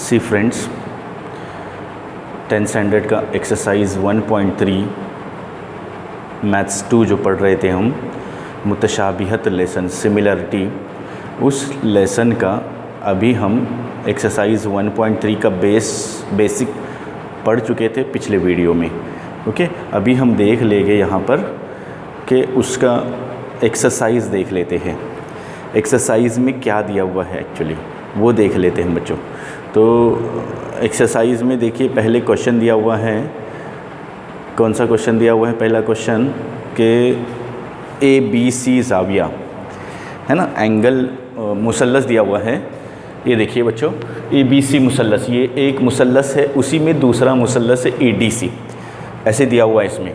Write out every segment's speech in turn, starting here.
सी friends, 10th standard का exercise 1.3 maths 2 जो पढ़ रहे थे हम, मुतशाबिहत लेसन, सिमिलरिटी, उस लेसन का अभी हम एक्सरसाइज 1.3 का बेसिक पढ़ चुके थे पिछले वीडियो में। ओके, अभी हम देख लेंगे यहाँ पर कि उसका एक्सरसाइज देख लेते हैं। एक्सरसाइज में क्या दिया हुआ है एक्चुअली वो देख लेते हैं बच्चों। तो एक्सरसाइज में देखिए पहले क्वेश्चन दिया हुआ है। कौन सा क्वेश्चन दिया हुआ है? पहला क्वेश्चन कि ABC ज़ाविया है ना, एंगल मुसल्लस दिया हुआ है। ये देखिए बच्चों, ABC मुसल्लस, ये एक मुसल्लस है, उसी में दूसरा मुसल्लस है ADC, ऐसे दिया हुआ है इसमें।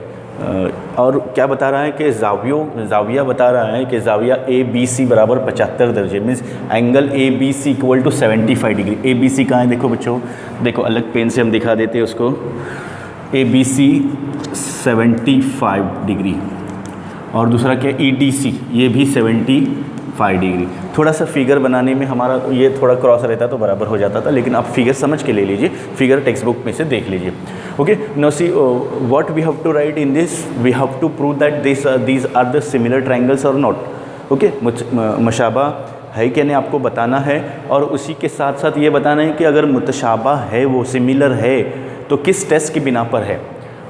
और क्या बता रहा है कि ज़ाविया बता रहा है कि ज़ाविया ABC बराबर 75 दर्जे, means angle ABC equal to 75 degree. ABC कहाँ है? देखो बच्चों, देखो अलग पेन से हम दिखा देते हैं उसको। ABC 75 डिग्री और दूसरा क्या EDC, ये भी 75 डिग्री। थोड़ा सा फिगर बनाने में हमारा ये थोड़ा क्रॉस रहता तो बराबर हो जाता था, लेकिन आप फिगर समझ के ले लीजिए, फिगर टेक्स्ट बुक में से देख लीजिए। Okay, now see what we have to write in this, we have to prove that these are the similar triangles or not. Okay, मुशाबा है कि नहीं आपको बताना है, और उसी के साथ साथ ये बताना है कि अगर मुतशाबा है, वो सिमिलर है, तो किस टेस्ट की बिना पर है,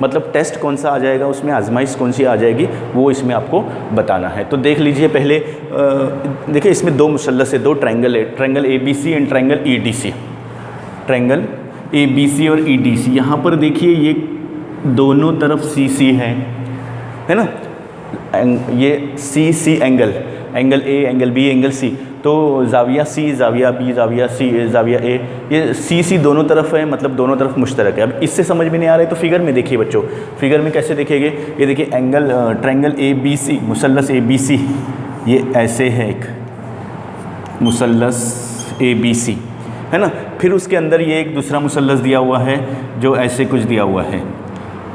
मतलब टेस्ट कौन सा आ जाएगा उसमें, आजमाइश कौन सी आ जाएगी, वो इसमें आपको बताना है। तो देख लीजिए पहले, देखिए इसमें दो मुसल्लस है, दो ट्रायंगल है, triangle ABC and triangle EDC। Triangle ABC और EDC, यहाँ पर देखिए ये दोनों तरफ CC है ना, ये CC angle A, angle B, angle C, तो ज़ाविया C, ज़ाविया B, ज़ाविया C, ज़ाविया A, ये CC दोनों तरफ है, मतलब दोनों तरफ मुश्तरक है। अब इससे समझ में नहीं आ रहा है तो फिगर में देखिए बच्चों, फिगर में कैसे देखेंगे? ये देखिए एंगल ट्रायंगल ABC, मुसल्लस ABC, ये ऐसे है एक मुसल्लस ABC है ना। फिर उसके अंदर ये एक दूसरा मुसल्लस दिया हुआ है जो ऐसे कुछ दिया हुआ है,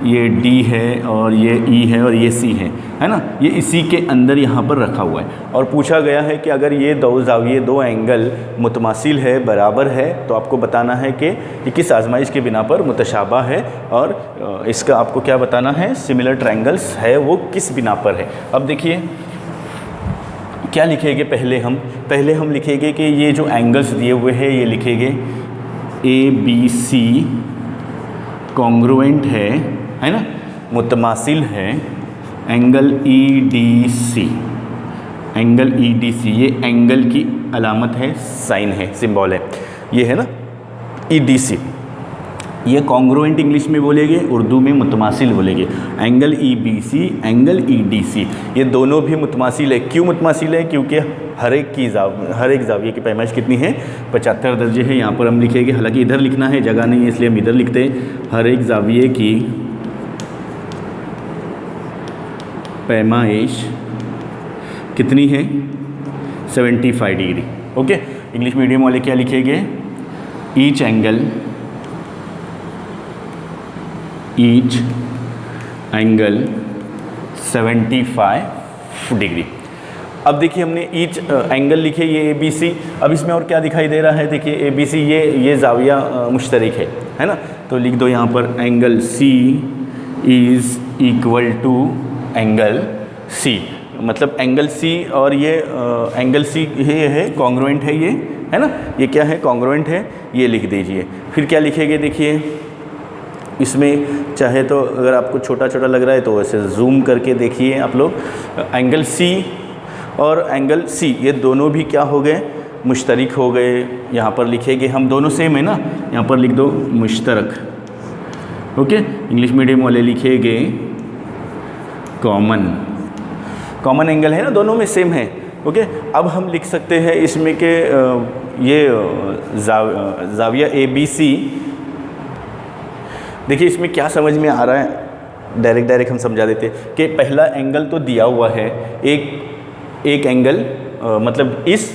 ये D है और ये E है और ये C है ना, ये इसी के अंदर यहाँ पर रखा हुआ है। और पूछा गया है कि अगर ये दो ज़ाविये, दो एंगल मुतमासिल है, बराबर है, तो आपको बताना है कि ये किस आजमाइश के बिना पर मुतशाबा है, और इसका आपको क्या बताना है, सिमिलर ट्रायंगल्स है वो किस बिना पर है। अब देखिए क्या लिखेंगे, पहले हम लिखेंगे कि ये जो एंगल्स दिए हुए हैं ये लिखेंगे ABC कॉन्ग्रुएंट है ना, मुतमासिल है एंगल EDC, एंगल EDC, ये एंगल की अलामत है, साइन है, सिंबल है, ये है ना EDC। ये कॉन्ग्रुएंट इंग्लिश में बोलेंगे, उर्दू में मुतमासिल बोलेंगे। एंगल EBC, एंगल EDC, ये दोनों भी मुतमासिल है। क्यों मुतमासिल है? क्योंकि हर एक ज़ाविये की पैमाइश कितनी है? 75 दर्जे है। यहाँ पर हम लिखेंगे, हालांकि इधर लिखना है, जगह नहीं है इसलिए हम इधर लिखते हैं। हर एक ज़ाविये की पैमाइश कितनी है? 75 डिग्री। ओके, इंग्लिश मीडियम वाले क्या लिखेंगे? Each angle 75 degree. अब देखिए हमने ईच एंगल लिखे, ये ABC। अब इसमें और क्या दिखाई दे रहा है? देखिए ABC, ये ज़ाविया मुश्तरक है ना, तो लिख दो यहाँ पर angle C is equal to angle C, मतलब एंगल C और ये एंगल C ये है, कॉन्ग्रुएंट है, ये है ना, ये क्या है? कॉन्ग्रुएंट है, ये लिख दीजिए। फिर क्या लिखेंगे? देखिए इसमें चाहे तो अगर आपको छोटा छोटा लग रहा है तो वैसे जूम करके देखिए आप लोग। एंगल C और एंगल C ये दोनों भी क्या हो गए? मुश्तरक हो गए। यहाँ पर लिखेंगे हम, दोनों सेम है ना, यहाँ पर लिख दो मुश्तरक। ओके, इंग्लिश मीडियम वाले लिखेंगे कॉमन एंगल है ना, दोनों में सेम है। ओके, अब हम लिख सकते हैं इसमें के ये ज़ाविया ABC। देखिए इसमें क्या समझ में आ रहा है, डायरेक्ट हम समझा देते हैं कि पहला एंगल तो दिया हुआ है, एक एंगल मतलब इस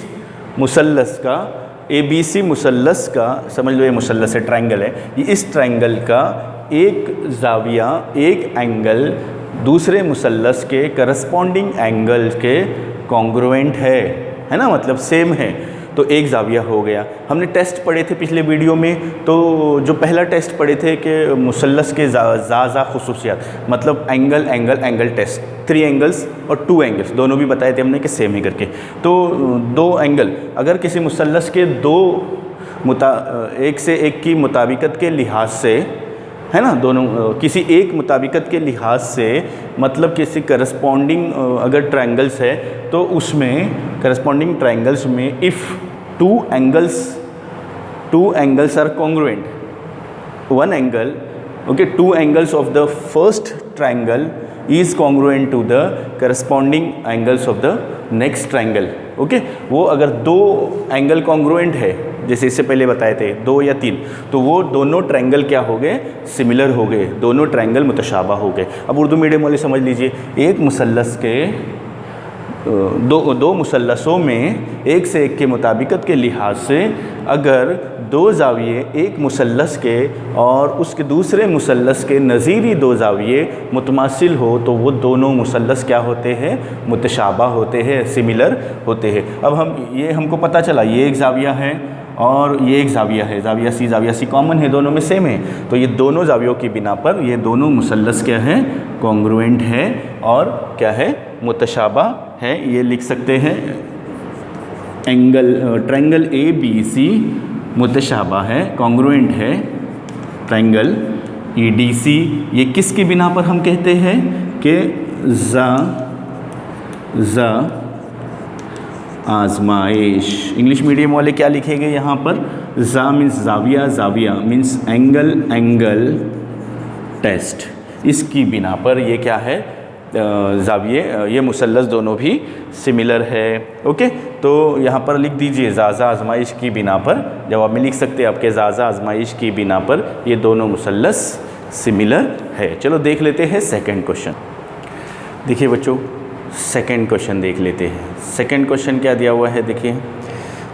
मुसल्लस का, ABC मुसल्लस का, समझ लो ये मुसल्लस है, ट्रायंगल है, ये इस ट्रायंगल का एक ज़ाविया, एक एंगल दूसरे मुसल्लस के करस्पॉन्डिंग एंगल के कॉन्ग्रुएंट है ना, मतलब सेम है। तो एक जाविया हो गया। हमने टेस्ट पढ़े थे पिछले वीडियो में, तो जो पहला टेस्ट पढ़े थे कि मुसल्लस के ज़ा खुसूसियात, मतलब angle angle angle test, 3 angles और 2 एंगल्स दोनों भी बताए थे हमने कि सेम ही करके। तो 2 एंगल, अगर किसी मुसल्लस के एक से एक की मुताबिकत के लिहाज से, है ना, दोनों किसी एक मुताबिकत के लिहाज से, मतलब किसी करस्पॉन्डिंग अगर ट्रायंगल्स है तो उसमें करस्पॉन्डिंग ट्रायंगल्स में if 2 angles are congruent, 1 angle, okay, 2 angles of the first triangle is congruent to the corresponding angles of the next triangle, okay. वो अगर 2 एंगल कॉन्ग्रुएंट है, जैसे इससे पहले बताए थे 2 या 3, तो वो दोनों ट्रायंगल क्या हो गए, सिमिलर हो गए, दोनों ट्रायंगल मुतशाबा हो गए। अब उर्दू मीडियम वाले समझ लीजिए, एक मुसल्लस के दो मुसल्लसों में एक से एक के मुताबिकत के लिहाज से अगर 2 जाविये एक मुसल्लस के और उसके दूसरे मुसल्लस के नज़ीरी 2 जाविये मुतमासिल हो, तो वो दोनों मुसल्लस क्या होते हैं, मुतशाबा होते हैं, सिमिलर होते हैं। अब हमको पता चला ये एक जाविया है और ये एक जाविया है, जाविया सी कॉमन है, दोनों में सेम है, तो ये दोनों जावियों की बिना पर ये दोनों मुसल्लस क्या है, कॉन्ग्रुएंट है और क्या है, मुतशाबा है। ये लिख सकते हैं ट्रायंगल ABC मुतशाबा है, कॉन्ग्रुएंट है, ट्रायंगल EDC ये किसकी बिना पर हम कहते हैं कि ज़ा आजमाइश। इंग्लिश मीडियम वाले क्या लिखेंगे यहाँ पर, ज़ा मीन्स जाविया मीन्स एंगल टेस्ट, इसकी बिना पर ये क्या है, जाविये, ये मुसल्लस दोनों भी सिमिलर है, ओके। तो यहाँ पर लिख दीजिए ज़ा आजमाइश की बिना पर, जवाब में लिख सकते हैं आपके ज़ा आजमाइश की बिना पर ये दोनों मुसल्लस सिमिलर है। चलो देख लेते हैं सेकंड क्वेश्चन। देखिए बच्चों, सेकंड क्वेश्चन देख लेते हैं। सेकंड क्वेश्चन क्या दिया हुआ है, देखिए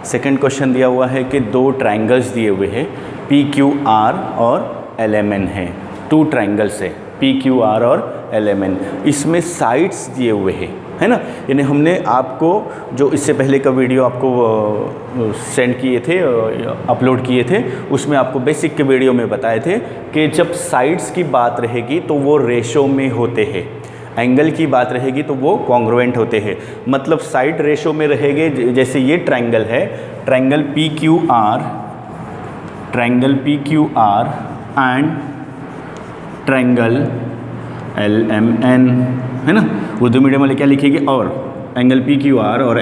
सेकंड क्वेश्चन दिया हुआ है कि 2 ट्रायंगल्स दिए हुए हैं, PQR और LMN है। 2 ट्रायंगल्स है, PQR और LMN, इसमें साइड्स दिए हुए हैं, है ना। यानी हमने आपको जो इससे पहले का वीडियो आपको सेंड किए थे, अपलोड किए थे, उसमें आपको बेसिक के वीडियो में बताए थे कि जब साइड्स की बात रहेगी तो वो रेशो में होते हैं, एंगल की बात रहेगी तो वो कॉन्ग्रुएंट होते हैं, मतलब साइड रेशो में रहेंगे। जैसे ये ट्रायंगल है, triangle PQR and triangle LMN, है ना। उर्दू मीडियम वाले क्या लिखेंगे, और एंगल PQR और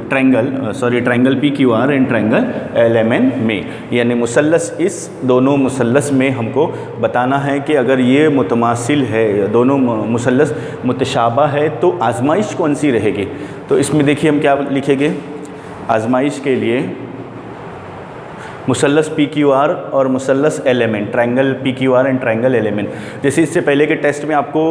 triangle PQR and triangle LMN में, यानी मुसल्लस, इस दोनों मुसल्लस में हमको बताना है कि अगर ये मुतमासिल है, दोनों मुसल्लस मुतशाबा है, तो आजमाइश कौन सी रहेगी। तो इसमें देखिए हम क्या लिखेंगे, आजमाइश के लिए मुसल्लस PQR और मुसल्लस LMN, triangle PQR and triangle LMN। जैसे इससे पहले के टेस्ट में आपको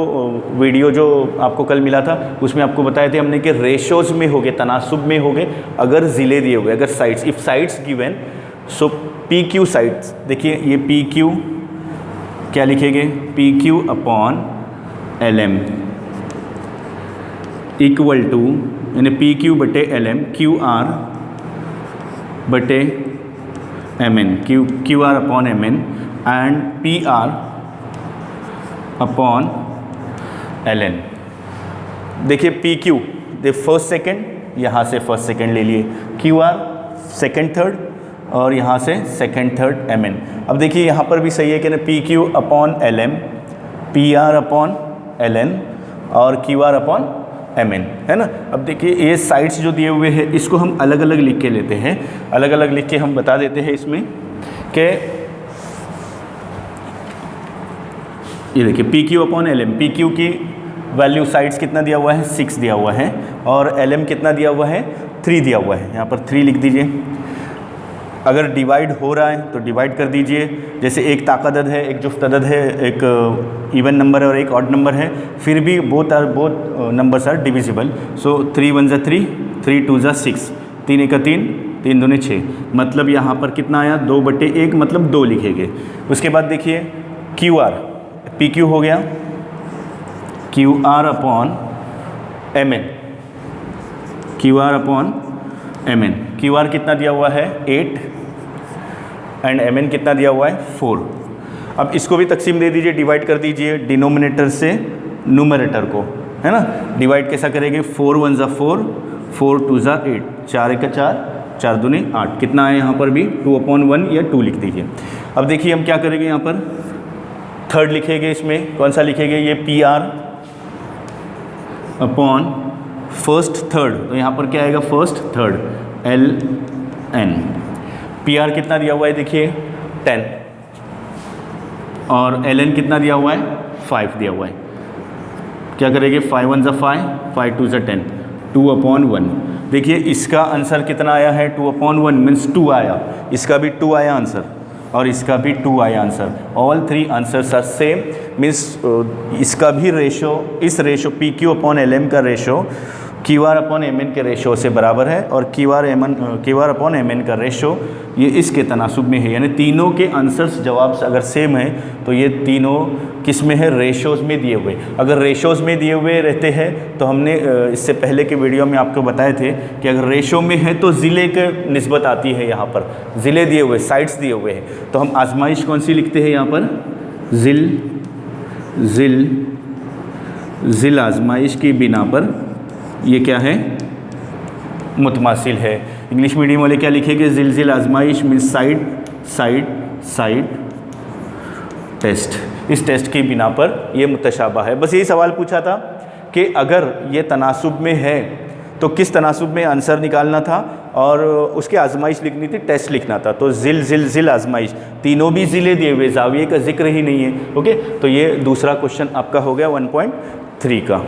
वीडियो जो आपको कल मिला था उसमें आपको बताए थे हमने कि रेशोज़ में हो गए, तनासुब में हो गए, अगर ज़िले दिए हुए, अगर sides, if sides given, so PQ sides, देखिए ये PQ क्या लिखेंगे, PQ upon LM equal to, यानी PQ बटे LM, QR बटे MN, QR upon MN and PR upon LN। देखिए PQ दे फर्स्ट सेकंड, यहाँ से फर्स्ट सेकंड ले लिए, QR सेकंड थर्ड और यहाँ से सेकंड थर्ड MN। अब देखिए यहाँ पर भी सही है कि ना, PQ upon LM, PR upon LN और QR अपॉन MN, है ना। अब देखिए ये साइड्स जो दिए हुए हैं इसको हम अलग अलग लिख के लेते हैं, अलग अलग लिख के हम बता देते हैं इसमें कि ये देखिए PQ अपॉन LM, PQ की वैल्यू साइड्स कितना दिया हुआ है, 6 दिया हुआ है, और LM कितना दिया हुआ है, 3 दिया हुआ है। यहाँ पर 3 लिख दीजिए। अगर डिवाइड हो रहा है तो डिवाइड कर दीजिए, जैसे एक ताक़तद है, एक जुफ्त अदद है, एक इवन नंबर है और एक ऑड नंबर है, फिर भी बोथ नंबर्स आर डिविजिबल। सो 3 1 ज़ा 3, 3 2 ज़ा 6, 3 1 3, 3 दूने 6, मतलब यहाँ पर कितना आया, 2/1, मतलब 2 लिखेंगे। उसके बाद देखिए QR, PQ हो गया, QR upon MN, QR upon MN, Q R कितना दिया हुआ है 8 एंड एम एन कितना दिया हुआ है 4। अब इसको भी तकसीम दे दीजिए, डिवाइड कर दीजिए डिनोमिनेटर से न्यूमरेटर को, है ना। डिवाइड कैसा करेंगे, 4 1 ज़ा 4, 4 2 ज़ा 8, 4 1 4, 4 दूनी 8, कितना है यहाँ पर भी 2/1 या 2 लिख दीजिए। अब देखिए हम क्या करेंगे, यहाँ पर थर्ड लिखेंगे, इसमें कौन सा लिखेंगे, ये P R upon first third, तो यहाँ पर क्या आएगा first third L N. P R कितना दिया हुआ है देखिए 10 और एल एन कितना दिया हुआ है 5 दिया हुआ है। क्या करेंगे 5 1 ज़ा 5, 5 2 ज़ा 10, 2/1। देखिए इसका आंसर कितना आया है 2/1 मीन्स 2 आया, इसका भी 2 आया आंसर और इसका भी 2 आया answer. All 3 answers are same means इसका भी रेशो, इस ratio P Q upon L M का ratio Q R upon M N के रेशो से बराबर है और Q R upon M N का रेशो ये इसके तनासुब में है। यानी तीनों के आंसर्स जवाब से अगर सेम है तो ये तीनों किस में है, रेशोज़ में दिए हुए। अगर रेशोज़ में दिए हुए रहते हैं तो हमने इससे पहले के वीडियो में आपको बताए थे कि अगर रेशो में है तो ज़िले के निस्बत आती है, यहाँ पर ज़िले दिए हुए, साइट्स दिए हुए हैं, तो हम आजमाइश कौन सी लिखते हैं यहाँ पर, ज़िल आजमाइश की बिना पर ये क्या है, मुतमासिल है। इंग्लिश मीडियम वाले क्या लिखेंगे, ज़िल आजमाइश मीन्स साइड टेस्ट, इस टेस्ट की बिना पर ये मुतशाबा है। बस यही सवाल पूछा था कि अगर ये तनासुब में है तो किस तनासुब में आंसर निकालना था और उसकी आजमाइश लिखनी थी, टेस्ट लिखना था। तो ज़िल आजमाइश, तीनों भी ज़िले दिए हुए, ज़ाविये का जिक्र ही नहीं है। ओके, तो ये दूसरा क्वेश्चन आपका हो गया 1.3 का।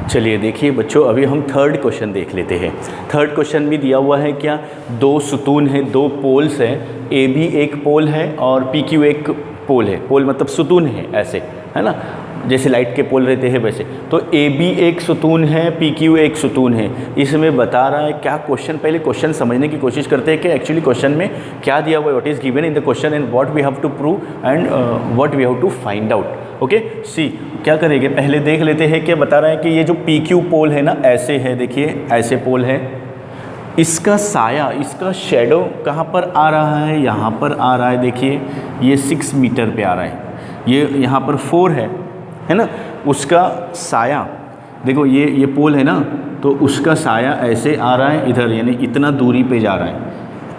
चलिए देखिए बच्चों, अभी हम थर्ड क्वेश्चन देख लेते हैं। थर्ड क्वेश्चन भी दिया हुआ है क्या, 2 सुतून है, 2 पोल्स हैं, ए बी एक पोल है और पी क्यू एक पोल है। पोल मतलब सुतून है, ऐसे है ना, जैसे लाइट के पोल रहते हैं वैसे। तो ए बी एक सुतून है, पी क्यू एक सुतून है। इसमें बता रहा है क्या क्वेश्चन, पहले क्वेश्चन समझने की कोशिश करते हैं कि एक्चुअली क्वेश्चन में क्या दिया हुआ है, what is given in the question and what we have to prove and what we have to find out. Okay, see क्या करेंगे, पहले देख लेते हैं क्या बता रहा है कि ये जो पी क्यू पोल है ना, ऐसे है, देखिए ऐसे पोल है, इसका साया, इसका शेडो कहाँ पर आ रहा है, यहाँ पर आ रहा है। देखिए ये 6 मीटर पे आ रहा है, ये यहाँ पर 4 है ना, उसका साया देखो, ये पोल है ना, तो उसका साया ऐसे आ रहा है इधर, यानी इतना दूरी पे जा रहा है,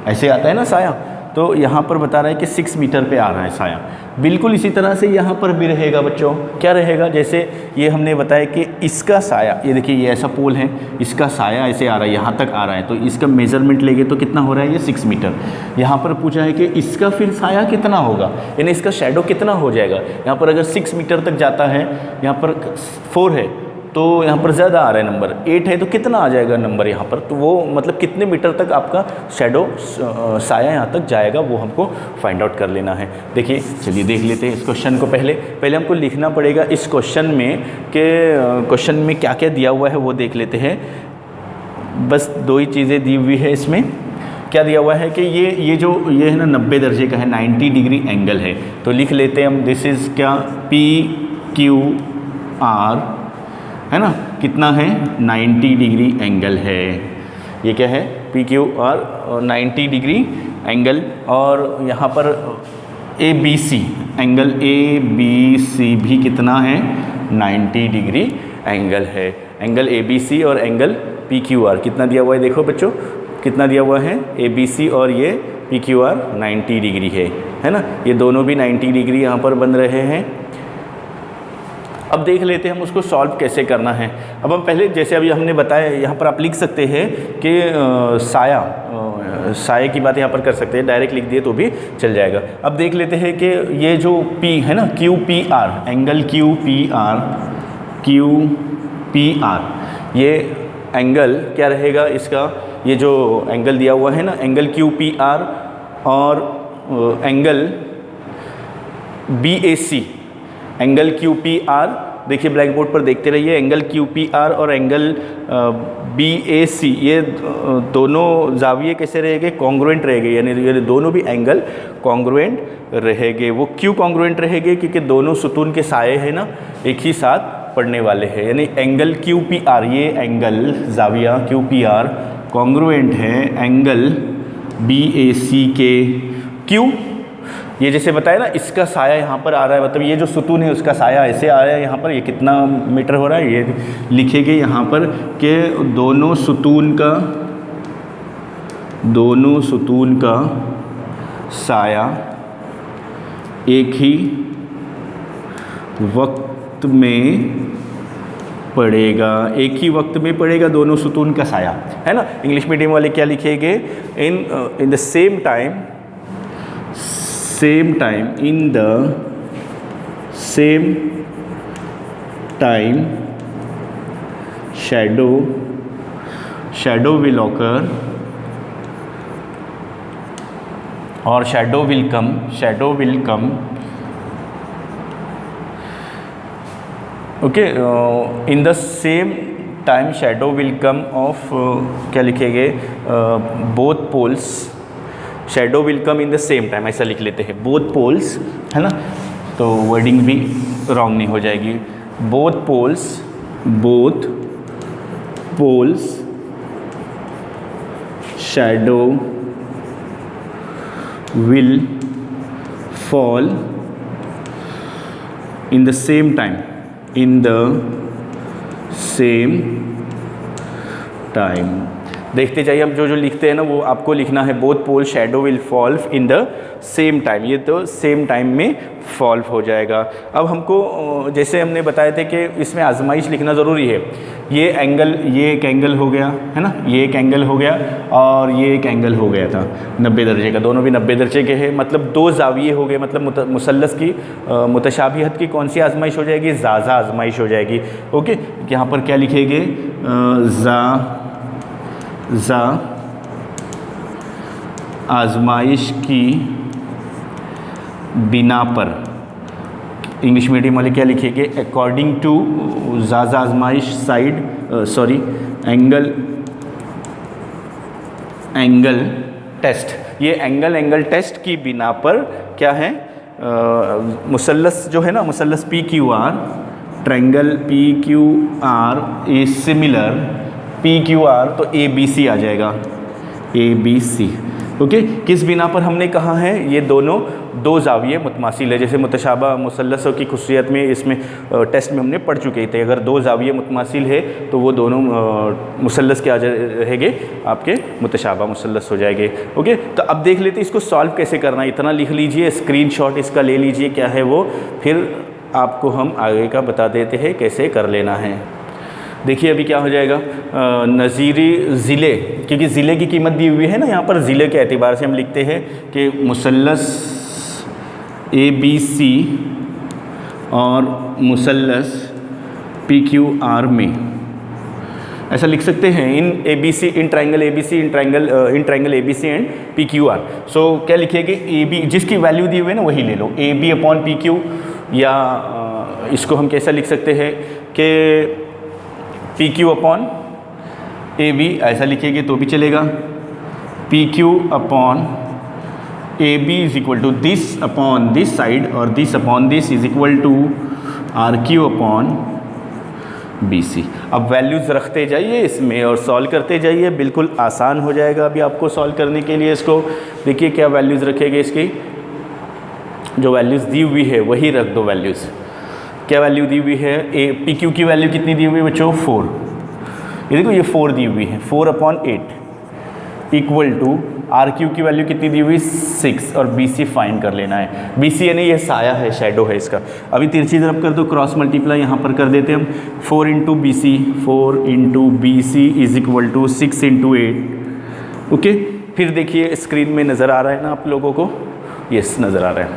ऐसे आता है ना साया। तो यहाँ पर बता रहा है कि 6 मीटर पे आ रहा है साया। बिल्कुल इसी तरह से यहाँ पर भी रहेगा बच्चों, क्या रहेगा, जैसे ये हमने बताया कि इसका साया, ये देखिए ये ऐसा पोल है, इसका साया ऐसे आ रहा है, यहाँ तक आ रहा है, तो इसका मेज़रमेंट लेंगे तो कितना हो रहा है, ये 6 मीटर। यहाँ पर पूछा है कि इसका फिर साया कितना होगा, यानी इसका शैडो कितना हो जाएगा। यहाँ पर अगर 6 मीटर तक जाता है, यहाँ पर 4 है तो यहाँ पर ज़्यादा आ रहा है नंबर, 8 है तो कितना आ जाएगा नंबर यहाँ पर, तो वो मतलब कितने मीटर तक आपका शैडो साया यहाँ तक जाएगा, वो हमको फाइंड आउट कर लेना है। देखिए चलिए देख लेते हैं इस क्वेश्चन को। पहले हमको लिखना पड़ेगा इस क्वेश्चन में कि क्वेश्चन में क्या क्या दिया हुआ है वो देख लेते हैं। बस 2 ही चीज़ें दी हुई है इसमें। क्या दिया हुआ है कि ये जो ये है ना 90 दर्जे का है, 90 डिग्री एंगल है, तो लिख लेते हैं हम, दिस इज़ क्या पी क्यू आर है ना, कितना है 90 डिग्री एंगल है। ये क्या है P Q R 90 degree angle, और यहाँ पर A B C angle, A B C भी कितना है 90 डिग्री एंगल है। एंगल ए बी सी और एंगल पी क्यू आर कितना दिया हुआ है, देखो बच्चों कितना दिया हुआ है, ए बी सी और ये पी क्यू आर 90 डिग्री है ना, ये दोनों भी 90 डिग्री यहाँ पर बन रहे हैं। अब देख लेते हैं हम उसको सॉल्व कैसे करना है। अब हम पहले जैसे अभी हमने बताया, यहाँ पर आप लिख सकते हैं कि साये की बात यहाँ पर कर सकते हैं, डायरेक्ट लिख दिए तो भी चल जाएगा। अब देख लेते हैं कि ये जो P है ना, Q P are, angle Q P R, ये एंगल क्या रहेगा इसका, ये जो एंगल दिया हुआ है ना, एंगल क्यू पी आर और angle B A C, angle Q P are, देखिए ब्लैक बोर्ड पर देखते रहिए, एंगल क्यू पी आर और एंगल बी ए सी, ये दोनों जाविये कैसे रहेंगे, कॉन्ग्रुएंट रहेंगे, यानी ये दोनों भी एंगल कॉन्ग्रुएंट रहेंगे। वो क्यों कॉन्ग्रुएंट रहेंगे, क्योंकि दोनों सुतून के साये हैं ना एक ही साथ पड़ने वाले हैं। यानी एंगल क्यू पी आर, ये एंगल जाविया क्यू पी आर कॉन्ग्रुएंट है एंगल BAC के क्यों, ये जैसे बताया ना, इसका साया यहाँ पर आ रहा है, मतलब ये जो सुतून है उसका साया ऐसे आ रहा है यहाँ पर, ये कितना मीटर हो रहा है ये लिखेंगे यहाँ पर कि दोनों सुतून का साया एक ही वक्त में पड़ेगा, एक ही वक्त में पड़ेगा दोनों सुतून का साया, है ना। इंग्लिश मीडियम वाले क्या लिखेंगे, इन the same time in the same time shadow will occur or shadow will come okay, in the same time shadow will come of क्या लिखेंगे, both poles, shadow will come in the same time, ऐसा लिख लेते हैं, both poles, है ना, तो wording भी रॉन्ग नहीं हो जाएगी। Both poles shadow will fall in the same time, देखते जाइए। हम जो लिखते हैं ना वो आपको लिखना है, both pole shadow will fall in the same time, ये तो सेम टाइम में फॉल्व हो जाएगा। अब हमको जैसे हमने बताए थे कि इसमें आजमाइश लिखना ज़रूरी है। ये एक एंगल हो गया, है ना, ये एक एंगल हो गया और ये एक एंगल हो गया था 90 दर्जे का, दोनों भी 90 दर्जे के हैं, मतलब दो जाविये हो गए, मतलब मुसल्लस की मुतशाबिहत की कौन सी आजमाइश हो जाएगी, ज़ा आजमाइश हो जाएगी। ओके, यहाँ पर क्या लिखेंगे, ज़ा आजमाइश की बिना पर, इंग्लिश मीडियम वाले क्या लिखेंगे, अकॉर्डिंग टू ज़ा आजमाइश साइड एंगल टेस्ट, ये एंगल टेस्ट की बिना पर क्या है, मुसल्लस जो है ना, मुसल्लस PQR, triangle PQR a similar PQR, तो ABC आ जाएगा, ABC। ओके, किस बिना पर हमने कहा है, ये दोनों दो जाविये मुतमासिल है, जैसे मुतशाबा मुसल्लसों की खुसूसियत में इसमें टेस्ट में हमने पढ़ चुके थे। अगर दो जाविये मुतमासिल है तो वो दोनों मुसल्लस के आ रहेंगे, आपके मुतशाबा मुसल्लस हो जाएंगे। ओके, तो अब देख लेते हैं इसको सॉल्व कैसे करना है। इतना लिख लीजिए, स्क्रीनशॉट इसका ले लीजिए, क्या है वो, फिर आपको हम आगे का बता देते हैं कैसे कर लेना है। देखिए अभी क्या हो जाएगा, नज़ीरी ज़िले, क्योंकि ज़िले की कीमत दी हुई है ना यहाँ पर, ज़िले के एतबार से हम लिखते हैं कि मुसल्लस ABC और मुसल्लस PQR में, ऐसा लिख सकते हैं, in triangle ABC and PQR। सो क्या लिखेंगे, AB, जिसकी वैल्यू दी हुई है ना वही ले लो, AB अपॉन PQ, या इसको हम कैसा लिख सकते हैं कि PQ अपॉन AB, ऐसा लिखेंगे तो भी चलेगा, PQ upon AB is equal to this upon this side और this upon this is equal to RQ upon BC। अब वैल्यूज़ रखते जाइए इसमें और सॉल्व करते जाइए, बिल्कुल आसान हो जाएगा अभी आपको सॉल्व करने के लिए। इसको देखिए क्या वैल्यूज़ रखेंगे, इसकी जो वैल्यूज़ दी हुई है वही रख दो वैल्यूज़। क्या वैल्यू दी हुई है, PQ की वैल्यू कितनी दी हुई है बच्चों, 4, ये देखो ये 4 दी हुई है, 4/8 इक्वल टू RQ की वैल्यू कितनी दी हुई, 6, और BC फाइंड कर लेना है। BC यानी ये साया है, शैडो है इसका। अभी तिरछी तरफ कर दो, क्रॉस मल्टीप्लाई यहाँ पर कर देते हैं हम, 4 into BC is equal to 6 × 8। Okay, फिर देखिए स्क्रीन में नज़र आ रहा है ना आप लोगों को, यस नज़र आ रहा है।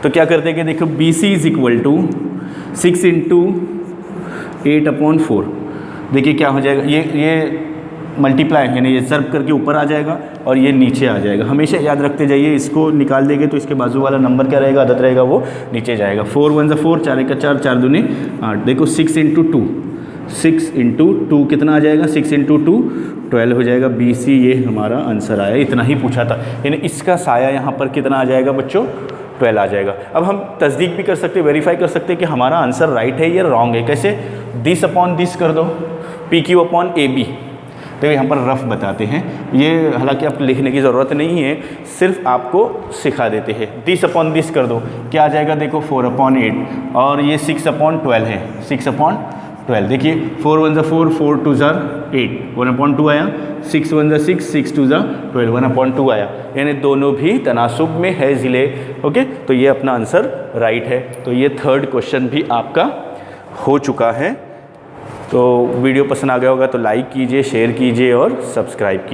तो क्या करते हैं कि देखो BC इज इक्वल टू 6 × 8/4, देखिए क्या हो जाएगा, ये मल्टीप्लाई यानी ये सर्व करके ऊपर आ जाएगा और ये नीचे आ जाएगा। हमेशा याद रखते जाइए, इसको निकाल देंगे तो इसके बाजू वाला नंबर क्या रहेगा, अदद रहेगा, वो नीचे जाएगा। 4 × 1 = 4, 4 × 1 = 4, 4 दूनी 8। देखो 6 × 2, 6 × 2 कितना आ जाएगा, 6 × 2 12 हो जाएगा। BC ये हमारा आंसर आया, इतना ही पूछा था, यानी इसका साया यहाँ पर कितना आ जाएगा बच्चों, 12 आ जाएगा। अब हम तस्दीक भी कर सकते हैं, वेरीफाई कर सकते हैं कि हमारा आंसर राइट है या रॉन्ग है। कैसे, दिस अपॉन दिस कर दो, PQ अपॉन AB, तो यहाँ पर रफ बताते हैं। ये हालांकि आपको लिखने की ज़रूरत नहीं है, सिर्फ आपको सिखा देते हैं। 10/10 कर दो, क्या आ जाएगा देखो 4/8 और ये 6/12 है, 6/12। देखिए 4 1 4, 4 2 8, 1/2 आया, 6 1 6, 6 2 12, 1/2 आया, यानी दोनों भी तनासुब में है ज़िले। ओके, तो ये अपना आंसर राइट है। तो ये थर्ड क्वेश्चन भी आपका हो चुका है। तो वीडियो पसंद आ गया होगा तो लाइक कीजिए, शेयर कीजिए और सब्सक्राइब कीजिए।